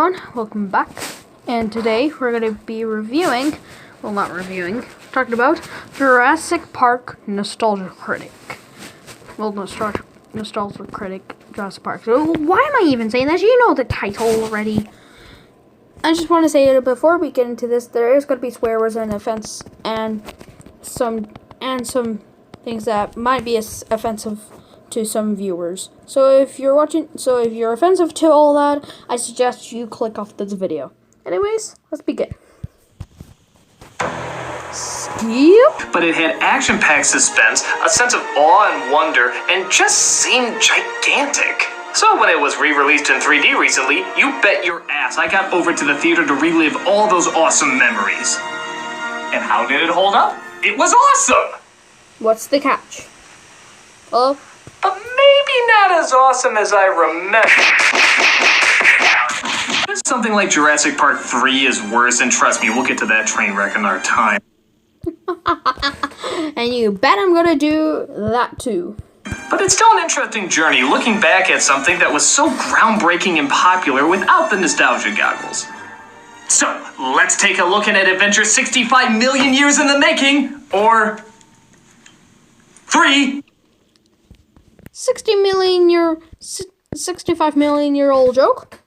everyone, welcome back, and today we're going to be talking about Jurassic Park Nostalgia Critic. Well, Nostalgia Critic, Jurassic Park. So why am I even saying that? You know the title already. I just want to say that before we get into this, there is going to be swear words and offense, and some things that might be offensive to some viewers. So if you're offensive to all that, I suggest you click off this video. Anyways, let's begin. Skip. But it had action-packed suspense, a sense of awe and wonder, and just seemed gigantic. So when it was re-released in 3D recently, you bet your ass I got over to the theater to relive all those awesome memories. And how did it hold up? It was awesome! What's the catch? Oh. But maybe not as awesome as I remember. Something like Jurassic Park 3 is worse, and trust me, we'll get to that train wreck in our time. And you bet I'm gonna do that too. But it's still an interesting journey looking back at something that was so groundbreaking and popular without the nostalgia goggles. So, let's take a look at an adventure 65 million years in the making, or 3. 65 million year old joke.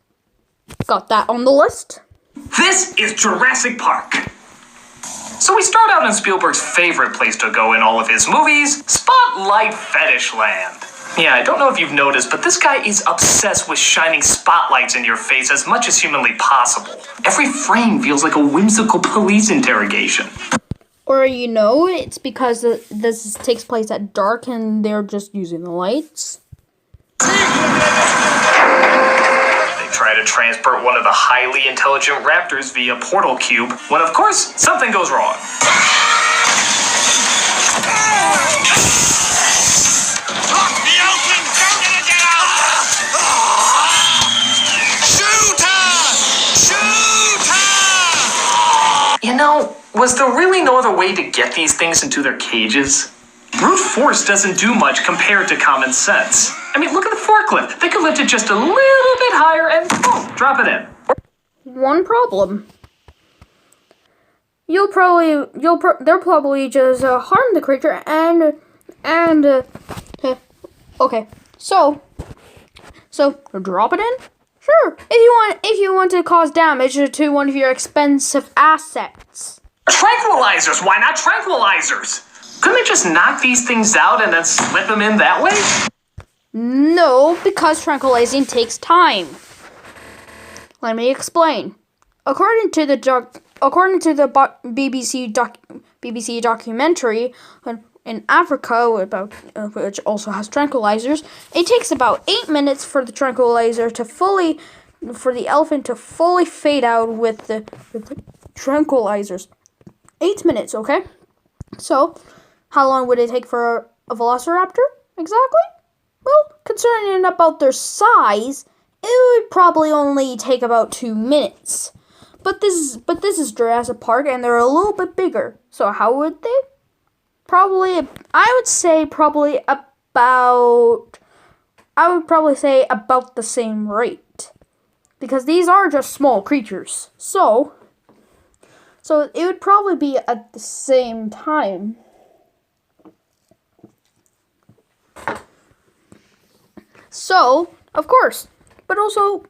Got that on the list. This is Jurassic Park. So we start out in Spielberg's favorite place to go in all of his movies, Spotlight Fetish Land. Yeah, I don't know if you've noticed, but this guy is obsessed with shining spotlights in your face as much as humanly possible. Every frame feels like a whimsical police interrogation. Or, it's because this takes place at dark and they're just using the lights. They try to transport one of the highly intelligent raptors via portal cube, when of course, something goes wrong. Was there really no other way to get these things into their cages? Brute force doesn't do much compared to common sense. I mean, look at the forklift. They could lift it just a little bit higher and boom, drop it in. One problem. They'll probably just harm the creature okay. So drop it in? Sure. If you want to cause damage to one of your expensive assets. Tranquilizers! Why not tranquilizers? Couldn't they just knock these things out and then slip them in that way? No, because tranquilizing takes time. Let me explain. According to the BBC documentary in Africa, which also has tranquilizers, it takes about 8 minutes for the elephant to fully fade out with the tranquilizers. 8 minutes, okay? So, how long would it take for a velociraptor? Exactly? Well, concerning about their size, it would probably only take about 2 minutes. But this is Jurassic Park, and they're a little bit bigger. So how would they? I would probably say about the same rate. Because these are just small creatures. So it would probably be at the same time. So, of course. But also,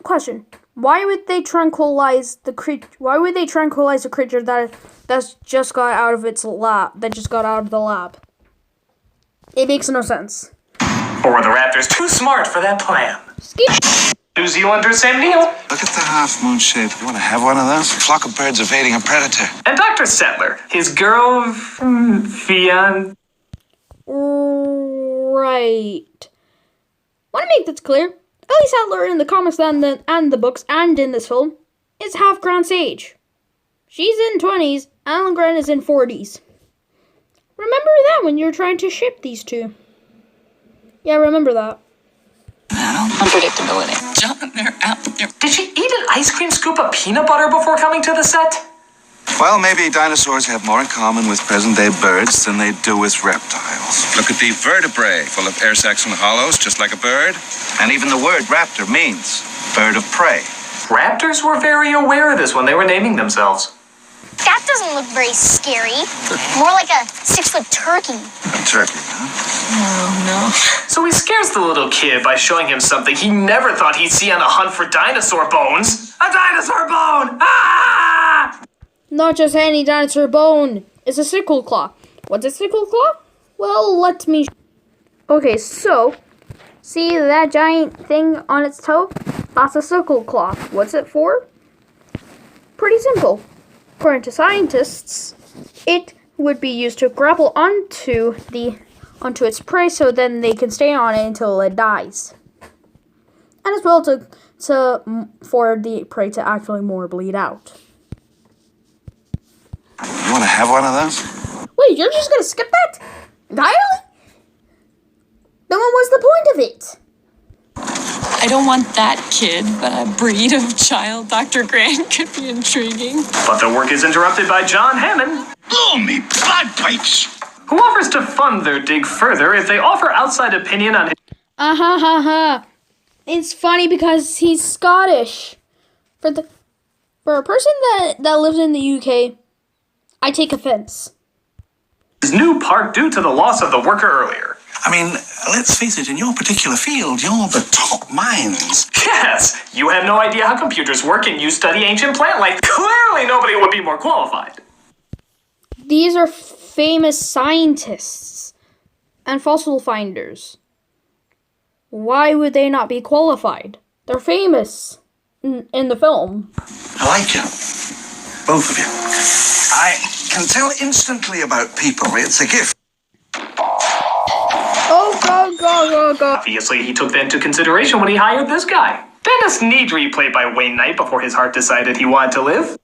question. Why would they tranquilize the creature? Why would they tranquilize a creature that's just got out of its lab? That just got out of the lab. It makes no sense. Or were the raptors too smart for that plan? New Zealander Sam Neill. Look at the half-moon shape. You want to have one of those? A flock of birds evading a predator. And Dr. Settler, his girl, Fionn. Right. Want to make this clear? Ellie Sattler in the comics and the books and in this film is half Grant's age. She's in 20s, Alan Grant is in 40s. Remember that when you're trying to ship these two. Yeah, remember that. Unpredictability. John, they're out there. Did she eat an ice cream scoop of peanut butter before coming to the set? Well, maybe dinosaurs have more in common with present-day birds than they do with reptiles. Look at the vertebrae, full of air sacs and hollows, just like a bird. And even the word raptor means bird of prey. Raptors were very aware of this when they were naming themselves. That doesn't look very scary. More like a 6-foot turkey. A turkey, huh? Oh, no. So he scares the little kid by showing him something he never thought he'd see on a hunt for dinosaur bones. A dinosaur bone! Ah! Not just any dinosaur bone. It's a sickle claw. What's a sickle claw? Well, let me... Okay, so... See that giant thing on its toe? That's a sickle claw. What's it for? Pretty simple. According to scientists, it would be used to grapple onto its prey, so then they can stay on it until it dies. And as well for the prey to actually more bleed out. You want to have one of those? Wait, you're just gonna skip that entirely? Then what was the point of it? I don't want that kid, but a breed of child Dr. Grant could be intriguing. But the work is interrupted by John Hammond, Blow me bagpipes! who offers to fund their dig further if they offer outside opinion on his... It's funny because he's Scottish. For a person that lives in the UK, I take offense. his new park due to the loss of the worker earlier. I mean, let's face it, in your particular field, you're the top minds. Yes, you have no idea how computers work and you study ancient plant life. Clearly nobody would be more qualified. These are famous scientists and fossil finders. Why would they not be qualified? They're famous in the film. I like you. Both of you. I can tell instantly about people. It's a gift. Go. Obviously, he took that into consideration when he hired this guy. Dennis Nedry, played by Wayne Knight, before his heart decided he wanted to live.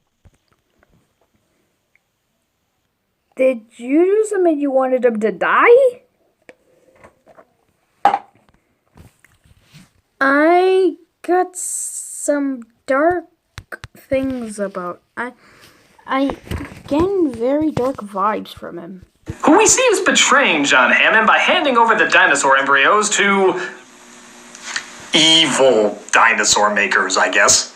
Did you do something you wanted him to die? I got some dark things about... I getting very dark vibes from him. Who we see is betraying John Hammond by handing over the dinosaur embryos to... evil dinosaur makers, I guess.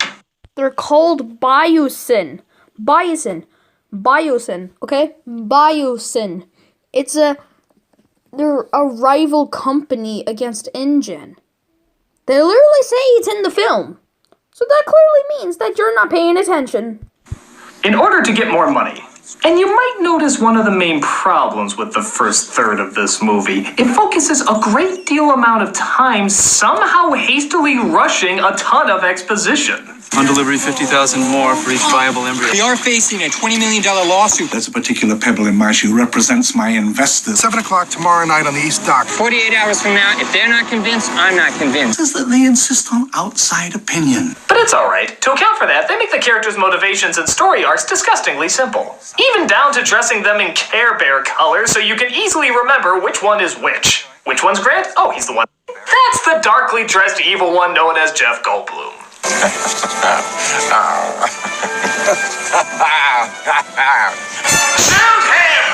They're called Biosyn. Biosyn, okay? Biosyn. They're a rival company against InGen. They literally say it's in the film. So that clearly means that you're not paying attention. In order to get more money. And you might notice one of the main problems with the first third of this movie. It focuses a great deal amount of time somehow hastily rushing a ton of exposition. On delivery, 50,000 more for each viable embryo. We are facing a $20 million lawsuit. There's a particular pebble in my shoe represents my investors. 7 o'clock tomorrow night on the East Dock. 48 hours from now, if they're not convinced, I'm not convinced. Is that they insist on outside opinion. But it's alright. To account for that, they make the characters' motivations and story arcs disgustingly simple. Even down to dressing them in Care Bear colors so you can easily remember which one is which. Which one's Grant? Oh, he's the one. That's the darkly dressed evil one known as Jeff Goldblum. Shoot him!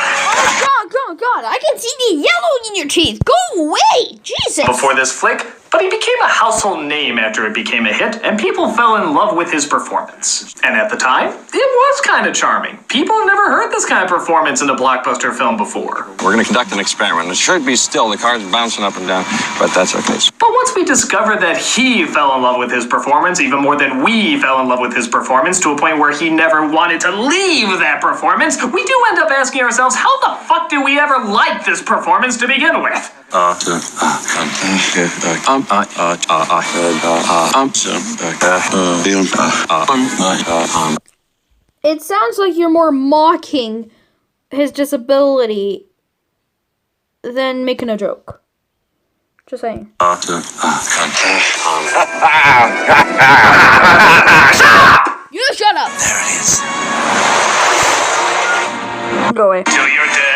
Oh God, I can see the yellow in your teeth. Go away, Jesus. Before this flick, but he became a household name after it became a hit, and people fell in love with his performance. And at the time, it was kind of charming. People have never heard this kind of performance in a blockbuster film before. We're going to conduct an experiment. It should be still. The car's bouncing up and down, but that's okay. But once we discovered that he fell in love with his performance, even more than we fell in love with his performance, to a point where he never wanted to leave that performance, we do end up asking ourselves, how the fuck did we ever like this performance to begin with? It sounds like you're more mocking his disability than making a joke. Just saying. You shut up! There it is. Go away. Till you're dead.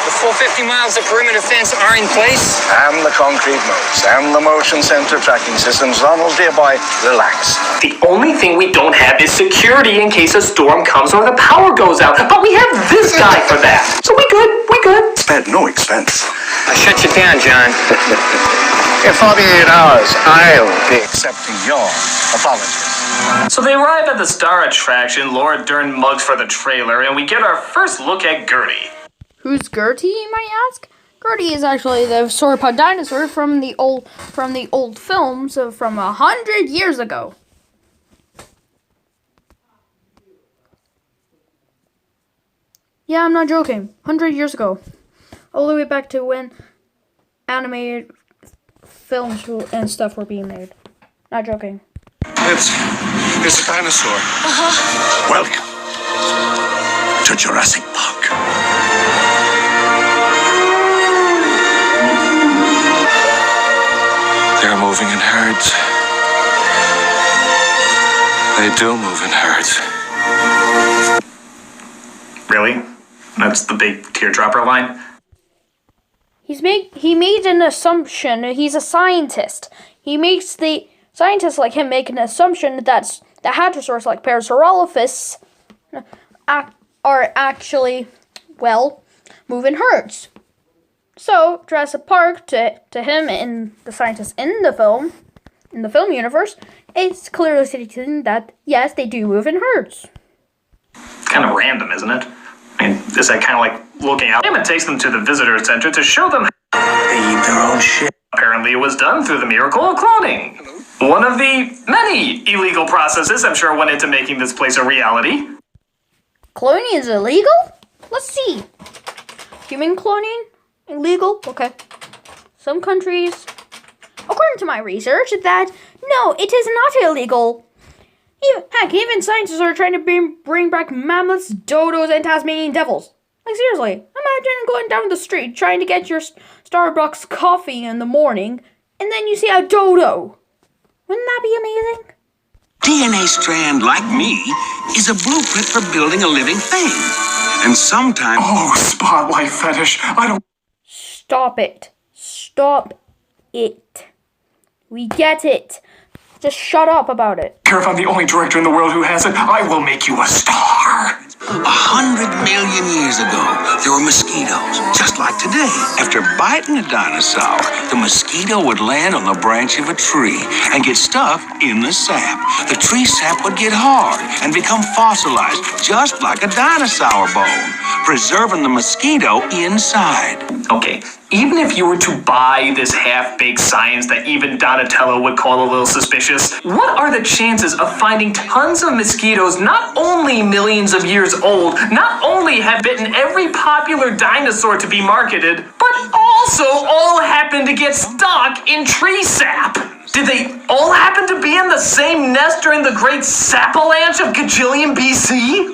The full 50 miles of perimeter fence are in place. And the concrete modes, and the motion sensor tracking systems. Ronald, dear boy, relax. The only thing we don't have is security in case a storm comes or the power goes out. But we have this guy for that. So we good. At no expense. I shut you down, John. In 48 hours, I'll be accepting your apologies. So they arrive at the star attraction, Laura Dern mugs for the trailer, and we get our first look at Gertie. Who's Gertie, you might ask? Gertie is actually the sauropod dinosaur from the old films from 100 years ago. Yeah, I'm not joking. 100 years ago. All the way back to when animated films and stuff were being made. Not joking. It's a dinosaur. Welcome to Jurassic Park. They're moving in herds. They do move in herds. Really? That's the big teardropper line? He made an assumption. He's a scientist. He makes the scientists like him make an assumption that the hadrosaurs like Parasaurolophus are actually, well, move in herds. So Jurassic Park to him and the scientists in the film universe, it's clearly stating that yes, they do move in herds. It's kind of random, isn't it? I mean, is that kind of like looking out? It takes them to the visitor center to show them They eat their own shit. apparently it was done through the miracle of cloning. One of the many illegal processes I'm sure went into making this place a reality. Cloning is illegal? Let's see. Human cloning? Illegal? Okay. Some countries, according to my research, that no, it is not illegal. Even scientists are trying to bring back mammoths, dodos, and Tasmanian devils. Like, seriously, imagine going down the street trying to get your Starbucks coffee in the morning, and then you see a dodo. Wouldn't that be amazing? DNA strand, like me, is a blueprint for building a living thing. And sometimes... Oh, spotlight fetish. I don't... Stop it. Stop it. We get it. Just shut up about it. care if I'm the only director in the world who has it. I will make you a star. 100 million years ago, there were mosquitoes, just like today. After biting a dinosaur, the mosquito would land on the branch of a tree and get stuck in the sap. The tree sap would get hard and become fossilized, just like a dinosaur bone, preserving the mosquito inside. Okay, even if you were to buy this half-baked science that even Donatello would call a little suspicious, what are the chances of finding tons of mosquitoes not only millions of years old, not only have bitten every popular dinosaur to be marketed, but also all happen to get stuck in tree sap? Did they all happen to be in the same nest during the great Sapalanche of Gajillion BC?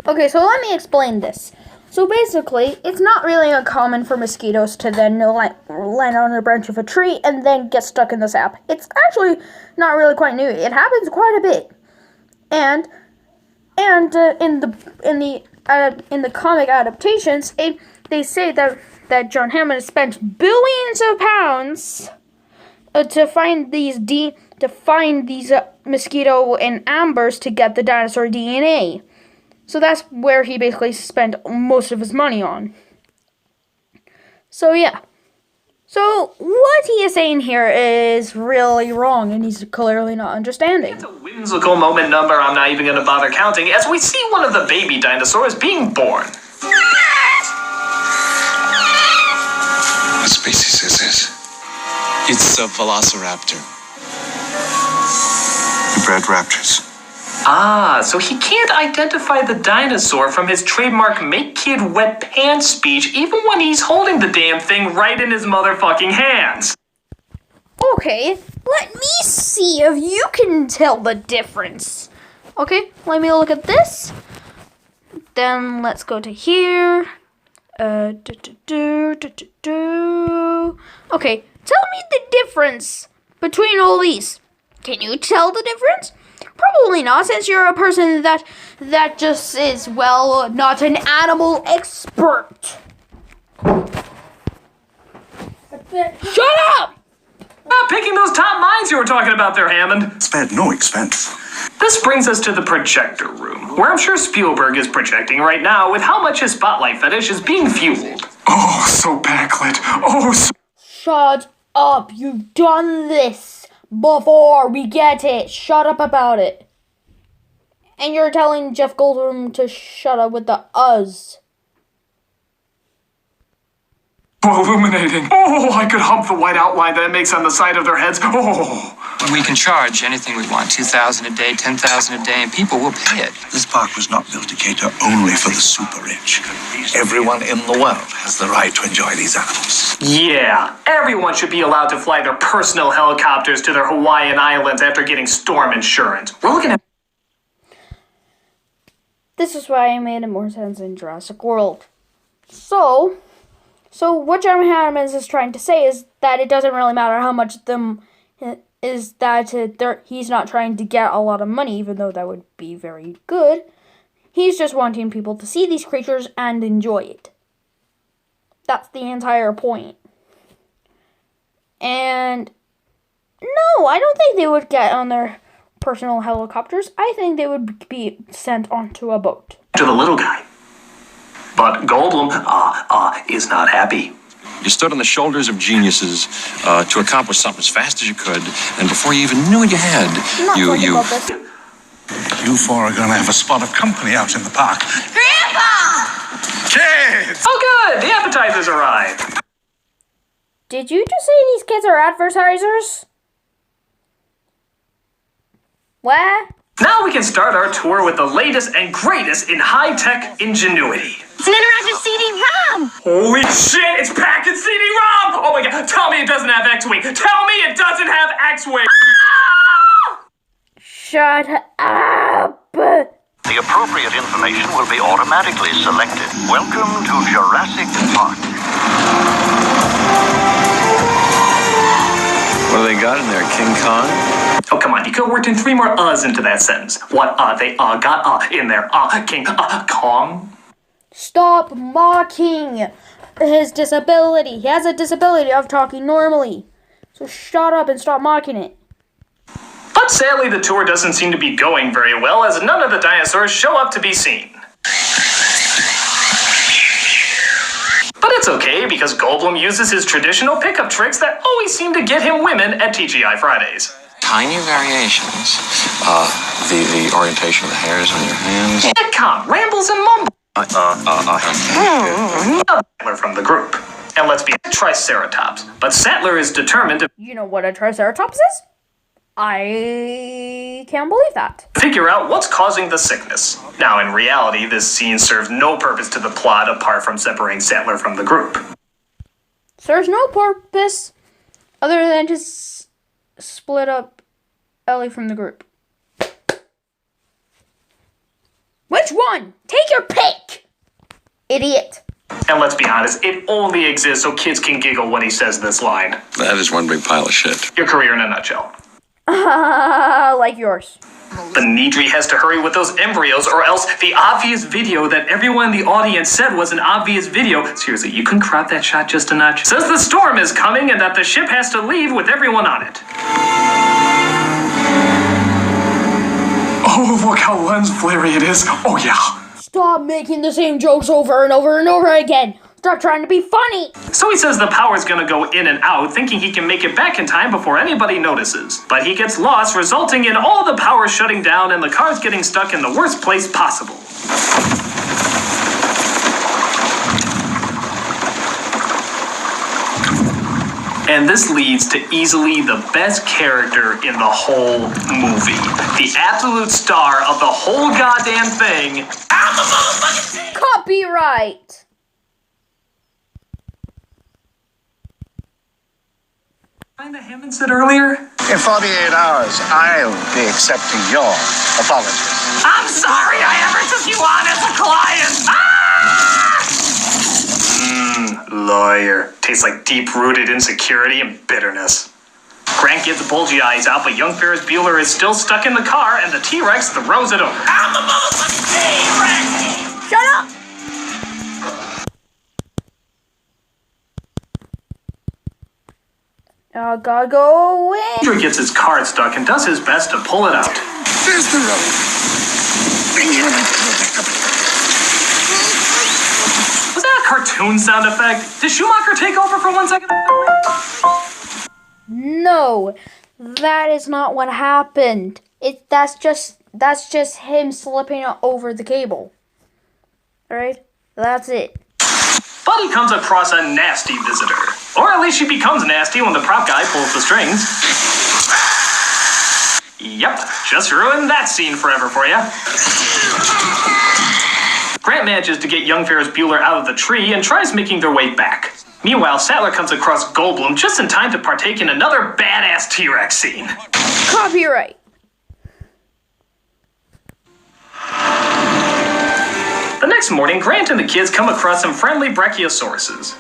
Okay, so let me explain this. So basically, it's not really uncommon for mosquitoes to then land on a branch of a tree and then get stuck in the sap. It's actually not really quite new. It happens quite a bit. And in the comic adaptations, they say that John Hammond spent billions of pounds to find these mosquito and ambers to get the dinosaur DNA. So that's where he basically spent most of his money on. So yeah. So what he is saying here is really wrong, and he's clearly not understanding. It's a whimsical moment number I'm not even going to bother counting as we see one of the baby dinosaurs being born. What species is this? It's a velociraptor. You bred raptors. Ah, so he can't identify the dinosaur from his trademark make kid wet pants speech even when he's holding the damn thing right in his motherfucking hands. Okay, let me see if you can tell the difference. Okay, let me look at this. Then let's go to here. Okay, tell me the difference between all these. Can you tell the difference? Probably not, since you're a person that just is, well, not an animal expert. Shut up! Not picking those top minds you were talking about there, Hammond. Spared no expense. This brings us to the projector room, where I'm sure Spielberg is projecting right now with how much his spotlight fetish is being fueled. Oh, so backlit. Oh, so... Shut up! You've done this before! We get it! Shut up about it! And you're telling Jeff Goldblum to shut up with the us. Oh, illuminating. Oh, I could hump the white outline that it makes on the side of their heads. Oh. We can charge anything we want, $2,000 a day, $10,000 a day, and people will pay it. This park was not built to cater only for the super rich. Everyone in the world has the right to enjoy these animals. Yeah, everyone should be allowed to fly their personal helicopters to their Hawaiian islands after getting storm insurance. We're looking at... This is why I made it more sense in Jurassic World. So what Jeremy Adams is trying to say is that it doesn't really matter how much them is that he's not trying to get a lot of money, even though that would be very good. He's just wanting people to see these creatures and enjoy it. That's the entire point. And no, I don't think they would get on their personal helicopters. I think they would be sent onto a boat. To the little guy. But Goldblum, is not happy. You stood on the shoulders of geniuses to accomplish something as fast as you could, and before you even knew what you had, You four are going to have a spot of company out in the park. Grandpa! Kids! Oh good, the appetizers arrived. Did you just say these kids are advertisers? What? Now we can start our tour with the latest and greatest in high-tech ingenuity. It's an interactive CD-ROM! Holy shit, it's packed in CD-ROM! Oh my god, tell me it doesn't have X-Wing! Tell me it doesn't have X-Wing! Shut up! The appropriate information will be automatically selected. Welcome to Jurassic Park. What do they got in there, King Kong? Oh, come on, you could have worked in 3 more uhs into that sentence. What they got in there, King Kong? Stop mocking his disability. He has a disability of talking normally. So shut up and stop mocking it. But sadly, the tour doesn't seem to be going very well, as none of the dinosaurs show up to be seen. But it's okay, because Goldblum uses his traditional pickup tricks that always seem to get him women at TGI Fridays. Tiny variations. The orientation of the hairs on your hands. Sitcom, rambles and mumbles. Sattler from the group. And let's be Triceratops. But Sattler is determined to You know what a Triceratops is? I can't believe that. figure out what's causing the sickness. Now, in reality, this scene serves no purpose to the plot apart from separating Sattler from the group. Serves no purpose other than to split up Ellie from the group. Which one? Take your pick! Idiot. And let's be honest, it only exists so kids can giggle when he says this line. That is one big pile of shit. Your career in a nutshell. Like yours. The Nidri has to hurry with those embryos, or else the obvious video that everyone in the audience said was an obvious video. Seriously, you can crop that shot just a notch. Says the storm is coming and that the ship has to leave with everyone on it. Oh, look how lens flary it is. Oh, yeah. Stop making the same jokes over and over and over again. Stop trying to be funny. So he says the power's gonna go in and out, thinking he can make it back in time before anybody notices. But he gets lost, resulting in all the power shutting down and the cars getting stuck in the worst place possible. And this leads to easily the best character in the whole movie. The absolute star of the whole goddamn thing. I'm the motherfucking thing! Copyright. Find the Hammond said earlier? In 48 hours, I'll be accepting your apology. I'm sorry I ever took you on as a client! Lawyer. Tastes like deep-rooted insecurity and bitterness. Grant gets bulgy eyes out, but young Ferris Bueller is still stuck in the car, and the T-Rex throws it over. I'm the motherfucking T-Rex! Shut up. Gotta go away. Andrew gets his car stuck and does his best to pull it out. There's the road. Bring your back up. Was that a cartoon sound effect? Did Schumacher take over for 1 second? No, that is not what happened. That's just him slipping over the cable. Alright? That's it. Buddy comes across a nasty visitor. Or at least she becomes nasty when the prop guy pulls the strings. Yep, just ruined that scene forever for ya. Grant manages to get young Ferris Bueller out of the tree and tries making their way back. Meanwhile, Sattler comes across Goldblum just in time to partake in another badass T-Rex scene. Copyright. The next morning, Grant and the kids come across some friendly brachiosauruses.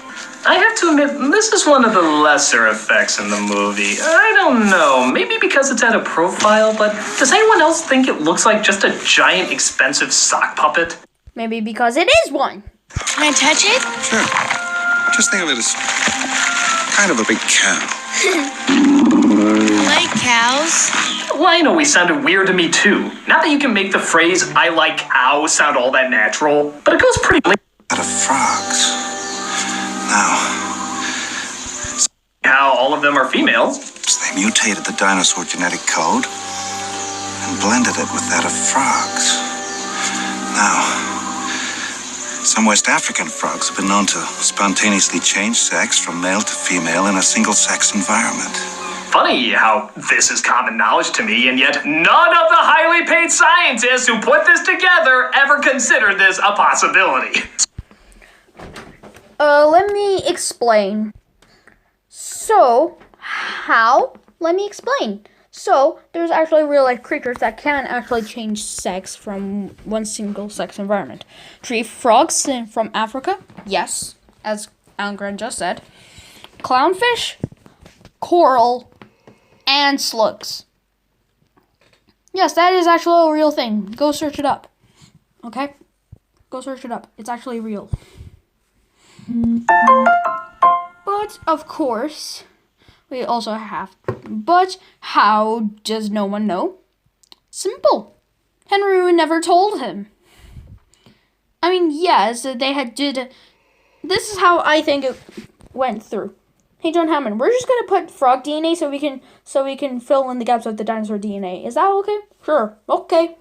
I have to admit, this is one of the lesser effects in the movie. I don't know, maybe because it's at a profile, but does anyone else think it looks like just a giant, expensive sock puppet? Maybe because it is one. Can I touch it? Sure. Just think of it as kind of a big cow. I like cows. Well, I know he sounded weird to me too. Not that you can make the phrase, I like cow, sound all that natural, but it goes pretty Out of frogs. Now, how all of them are females. they mutated the dinosaur genetic code and blended it with that of frogs. Now, some West African frogs have been known to spontaneously change sex from male to female in a single-sex environment. Funny how this is common knowledge to me, and yet none of the highly paid scientists who put this together ever considered this a possibility. Let me explain. So, how? Let me explain. So, there's actually real-life creatures that can actually change sex from one single-sex environment. Tree frogs from Africa, yes, as Alan Grant just said. Clownfish, coral, and slugs. Yes, that is actually a real thing. Go search it up. Okay? Go search it up. It's actually real. But, of course, we also have... But how does no one know? Simple. Henry never told him. I mean, yes, they did... This is how I think it went through. Hey, John Hammond, we're just gonna put frog DNA so we can fill in the gaps of the dinosaur DNA. Is that okay? Sure. Okay.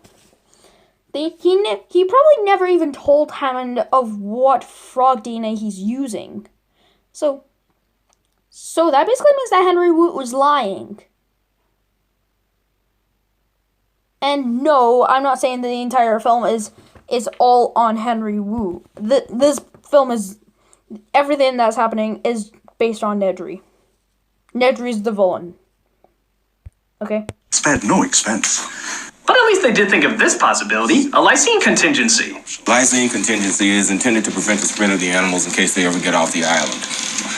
He probably never even told Hammond of what frog DNA he's using. So that basically means that Henry Wu was lying. And no, I'm not saying that the entire film is all on Henry Wu. This film is... Everything that's happening is based on Nedry. Nedry's the villain. Okay? Spared no expense. But at least they did think of this possibility, a lysine contingency. Lysine contingency is intended to prevent the spread of the animals in case they ever get off the island.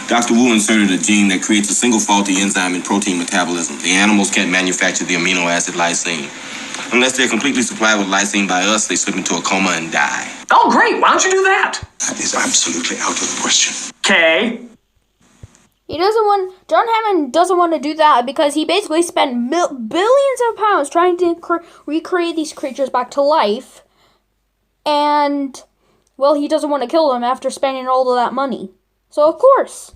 Dr. Wu inserted a gene that creates a single faulty enzyme in protein metabolism. The animals can't manufacture the amino acid lysine. Unless they're completely supplied with lysine by us, they slip into a coma and die. Oh, great. Why don't you do that? That is absolutely out of the question. Okay. John Hammond doesn't want to do that because he basically spent billions of pounds trying to recreate these creatures back to life. And, well, he doesn't want to kill them after spending all of that money. So, of course.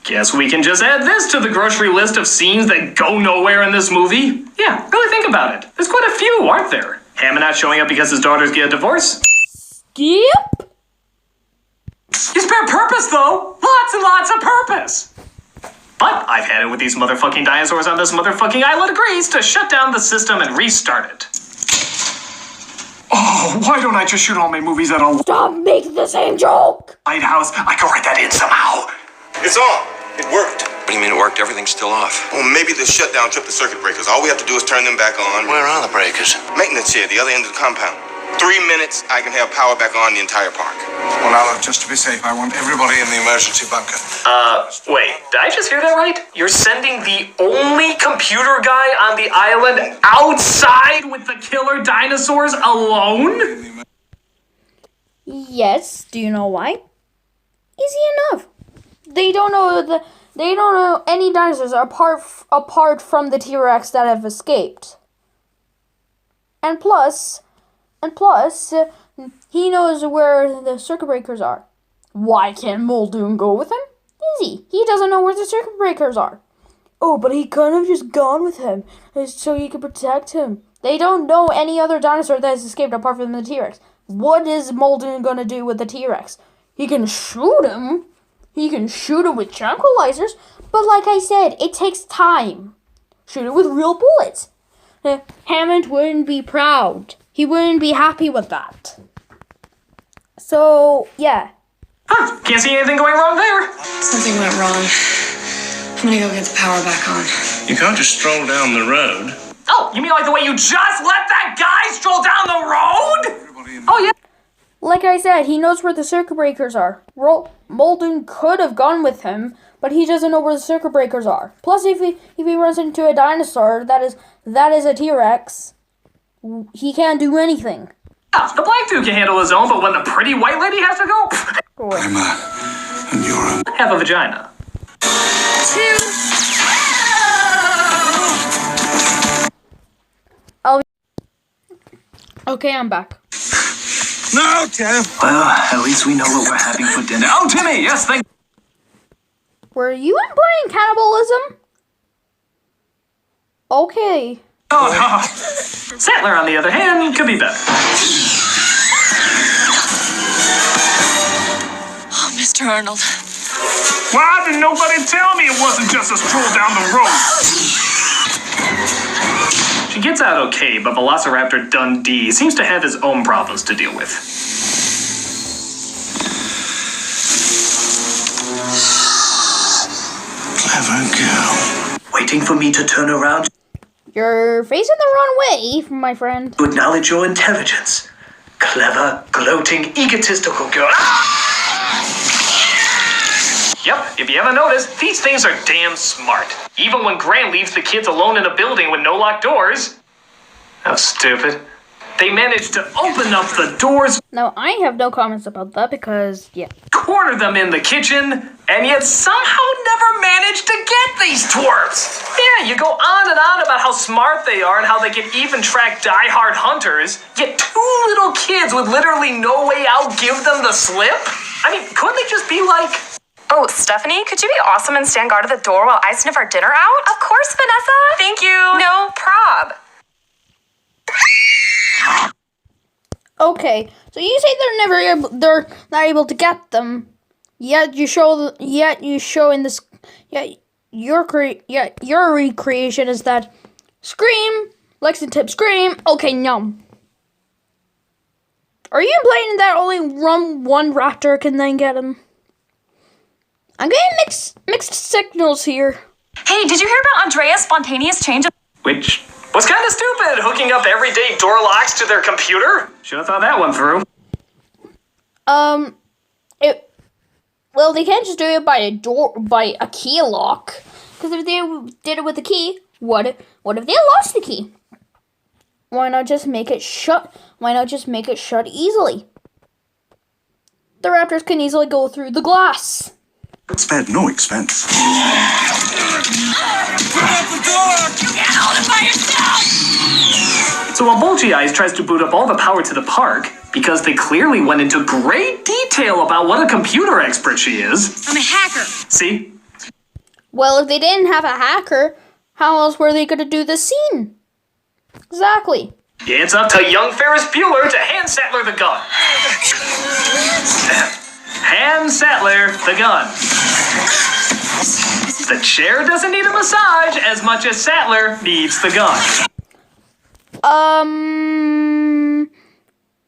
Guess we can just add this to the grocery list of scenes that go nowhere in this movie. Yeah, really think about it. There's quite a few, aren't there? Hammond not showing up because his daughters get a divorce? Yep. You spare purpose, though. Lots and lots of purpose. But I've had it with these motherfucking dinosaurs on this motherfucking island of Greece to shut down the system and restart it. Oh, why don't I just shoot all my movies at a Stop making the same joke. lighthouse? I could write that in somehow. It's on. It worked. What do you mean it worked? Everything's still off. Well, maybe the shutdown tripped the circuit breakers. All we have to do is turn them back on. Where are the breakers? Maintenance here, the other end of the compound. 3 minutes, I can have power back on the entire park. Well, now, just to be safe, I want everybody in the emergency bunker. Wait, did I just hear that right? You're sending the only computer guy on the island outside with the killer dinosaurs alone? Yes. Do you know why? Easy enough. They don't know any dinosaurs apart from the T-Rex that have escaped. And plus, he knows where the circuit breakers are. Why can't Muldoon go with him? Easy. He doesn't know where the circuit breakers are. Oh, but he could have just gone with him so he could protect him. They don't know any other dinosaur that has escaped apart from the T-Rex. What is Molden gonna do with the T-Rex? He can shoot him. He can shoot him with tranquilizers. But like I said, it takes time. Shoot it with real bullets. Hammond wouldn't be proud. He wouldn't be happy with that. So, yeah. Huh, can't see anything going wrong there. Something went wrong. I'm gonna go get the power back on. You can't just stroll down the road. Oh, you mean like the way you just let that guy stroll down the road? Oh, yeah. Like I said, he knows where the circuit breakers are. Molden could have gone with him, but he doesn't know where the circuit breakers are. Plus, if he runs into a dinosaur that is a T-Rex, he can't do anything. Yeah, the black dude can handle his own, but when the pretty white lady has to go, And you're a... have a vagina. Okay, I'm back. No, Tim! Well, at least we know what we're having for dinner. Oh, Timmy, yes, thank you. Were you implying cannibalism? Okay. Oh, no. Sattler, on the other hand, could be better. Oh, Mr. Arnold. Why did nobody tell me it wasn't just a stroll down the road? She gets out okay, but Velociraptor Dundee seems to have his own problems to deal with. Clever girl. Waiting for me to turn around You're facing the wrong way, my friend. to acknowledge your intelligence. Clever, gloating, egotistical girl. Yep, if you haven't noticed, these things are damn smart. Even when Grant leaves the kids alone in a building with no locked doors. How stupid. They managed to open up the doors, Now, I have no comments about that because, yeah. corner them in the kitchen, and yet somehow never managed to get these twerps. Yeah, you go on and on about how smart they are and how they can even track die-hard hunters, yet two little kids with literally no way out give them the slip? I mean, couldn't they just be like... Oh, Stephanie, could you be awesome and stand guard at the door while I sniff our dinner out? Of course, Vanessa. Thank you. No prob. Okay, so you say they're not able to get them, yet your recreation is that Scream, Lex and Tip Scream. Okay, no. Are you implying that only one raptor can then get him? I'm getting mixed signals here. Hey, did you hear about Andrea's spontaneous change of... Which was kind of stupid, hooking up everyday door locks to their computer. Should have thought that one through. Well, they can't just do it by a key lock. Because if they did it with a key, what if they lost the key? Why not just make it shut? Why not just make it shut easily? The raptors can easily go through the glass. Spared no expense. Put up the door! You can't hold it by yourself! So while Bulgy Eyes tries to boot up all the power to the park, because they clearly went into great detail about what a computer expert she is. I'm a hacker. See? Well, if they didn't have a hacker, how else were they going to do this scene? Exactly. It's up to young Ferris Bueller to hand Sattler the gun. Hand Sattler the gun. The chair doesn't need a massage as much as Sattler needs the gun.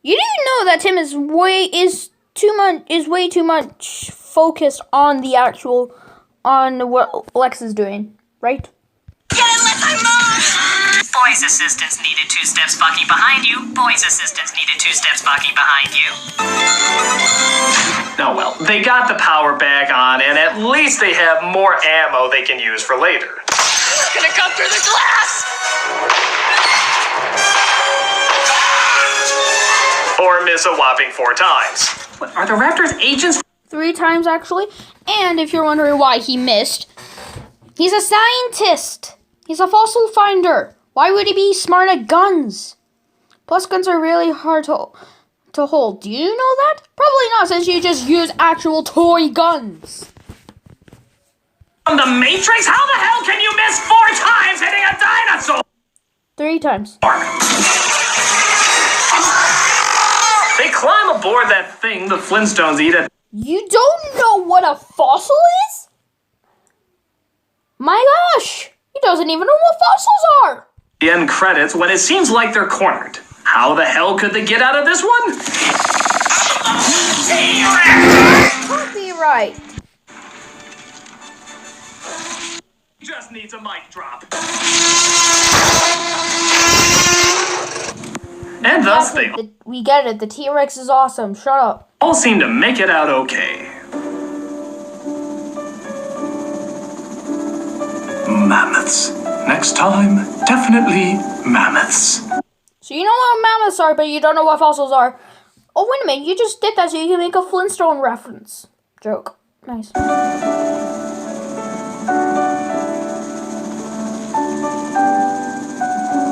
You didn't know that Tim is way too much focused on the actual on what Lex is doing, right? Get it, let my mom! Boys assistants needed 2 steps fucking behind you. Boys assistants needed 2 steps fucking behind you. Oh well, they got the power back on, and at least they have more ammo they can use for later. It's gonna come through the glass! Or miss a whopping 4 times. What, are the Raptors agents? 3 times, actually. And if you're wondering why he missed, he's a scientist. He's a fossil finder. Why would he be smart at guns? Plus, guns are really hard to hold. Do you know that? Probably not, since you just use actual toy guns. From the Matrix? How the hell can you miss 4 times hitting a dinosaur? 3 times. They climb aboard that thing the Flintstones eat at. You don't know what a fossil is? My gosh! He doesn't even know what fossils are! The end credits when it seems like they're cornered. How the hell could they get out of this one? Could be right. Just needs a mic drop. And thus they We get it. The T-Rex is awesome. Shut up. all seem to make it out okay. Mammoths. Next time, definitely mammoths. So you know what mammoths are, but you don't know what fossils are. Oh, wait a minute. You just did that so you can make a Flintstone reference. Joke. Nice.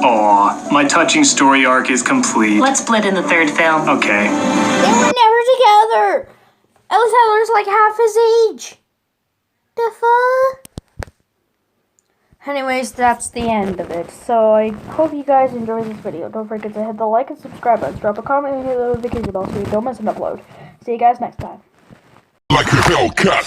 Aw, my touching story arc is complete. Let's split in the 3rd film. Okay. They were never together. Ellis Tyler's like half his age. The fuck? Anyways, that's the end of it. So I hope you guys enjoyed this video. Don't forget to hit the like and subscribe button. Drop a comment and hit the notification bell so you don't miss an upload. See you guys next time. Like a Hellcat.